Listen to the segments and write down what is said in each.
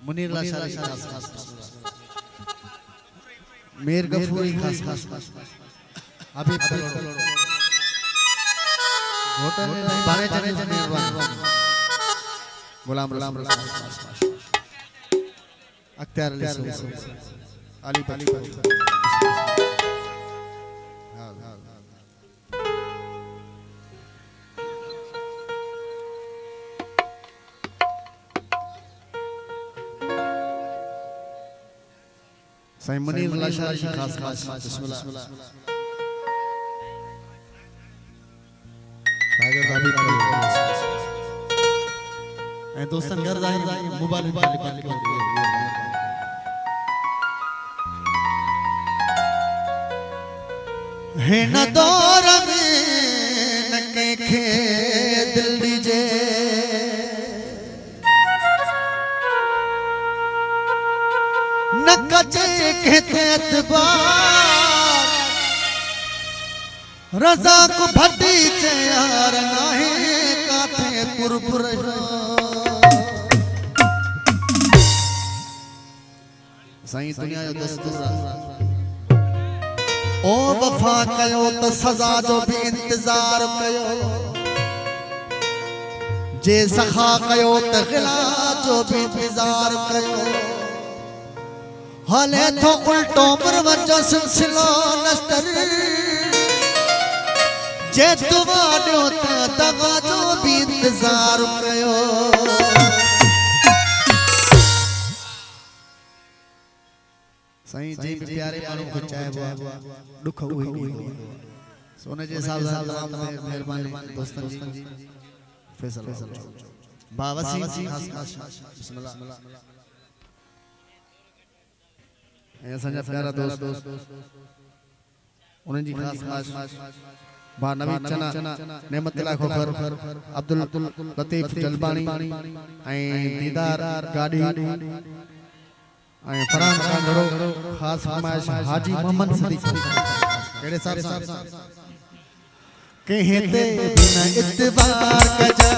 मुनीर लाशारी खास मीर गफूरी खास अभी होटल में बारे जाने मेहरबान गुलाम अख्तियार अली साईं मुनीर लाशारी खास बिस्मिल्लाह दोस्तन घर जाए मोबाइल है न दौर में न के दिल दीजे न कचे के एतबार रजा को भटी चे यार नाहे काथे पुरपुर साईं दुनिया जो दस्तूर ओ वफा कयो तो सजा जो भी इंतजार कयो जे सखा कयो तो गिला जो भी इंतजार कयो हले तो उल्टो मरवजो सिलसिलो नस्तर जे दुआ दो तो दगा जो भी इंतजार कयो साईं जी प्यारे मानो को चाहे वो दुख हुई नहीं सोने जे साहब तमाम मेहरबानी दोस्तन जी फैसल बावसी खास बिस्मिल्लाह ये संजा प्यारा दोस्त उन्हें जी खास बा नवी चना नेमतुल्लाह खोखर अब्दुल लतीफ जलबानी ऐं दीदार गाड़ी फरहान खान घड़ो खास फरमाइश हाजी मोहम्मद सदीक केड़े साहब कहते बिना इतबार कजा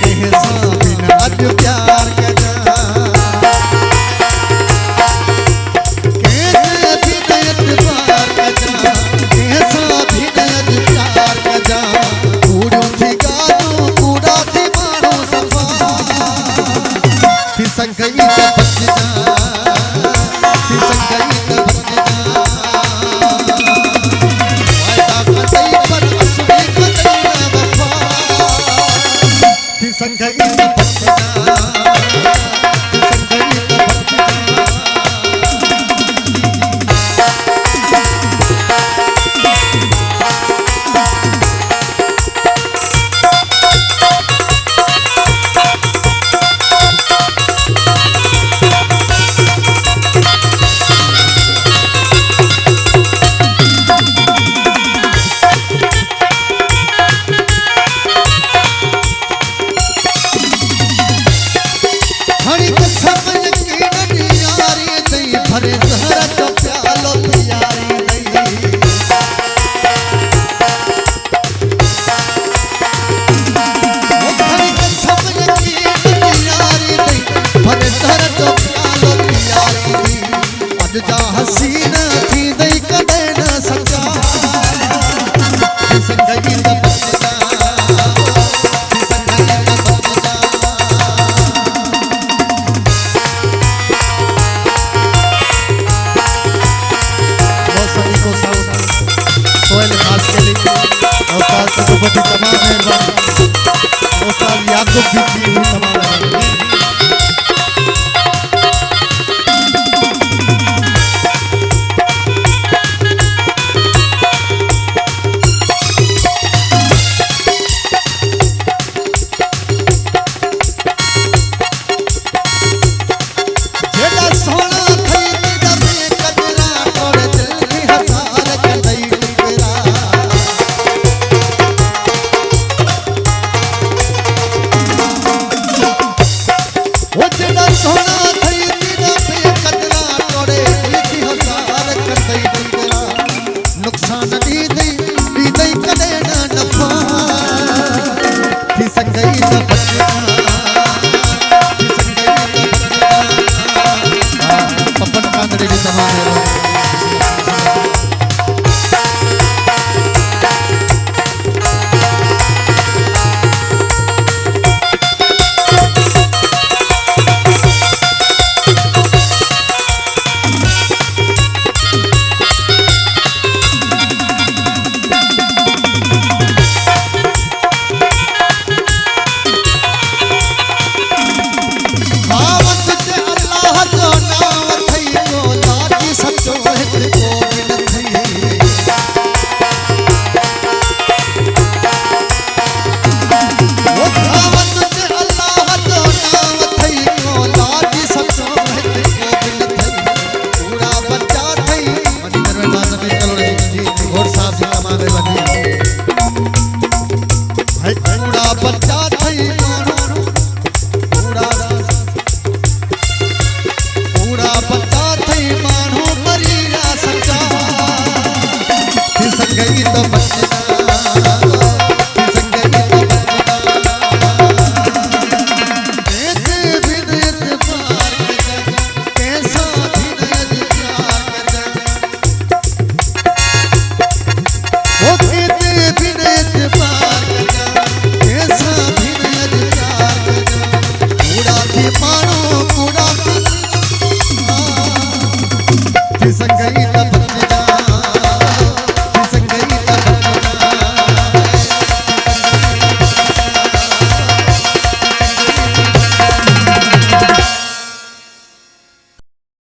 कहसा बिना अज प्यार कजा कहते बिना इतबार कजा कहसा बिना अज प्यार कजा कूड़ो थी गानो कूड़ा थी मारो सफा संगई का बचना संगई का बचना वायदा कतई पर असली कतई ना वफा संगई का बचना संगई का हसीना थी दई कदे न सका संगई का बचना संगई का बचना बहुत सभी को सोहेल खास के लिए उस्ताद सदुपति तमाम मेहरबान उस्ताद याकूब भी तमाम नुकसान दी दई कदे ना नफा तो बचना पपन कांगड़े भी तमाम संगई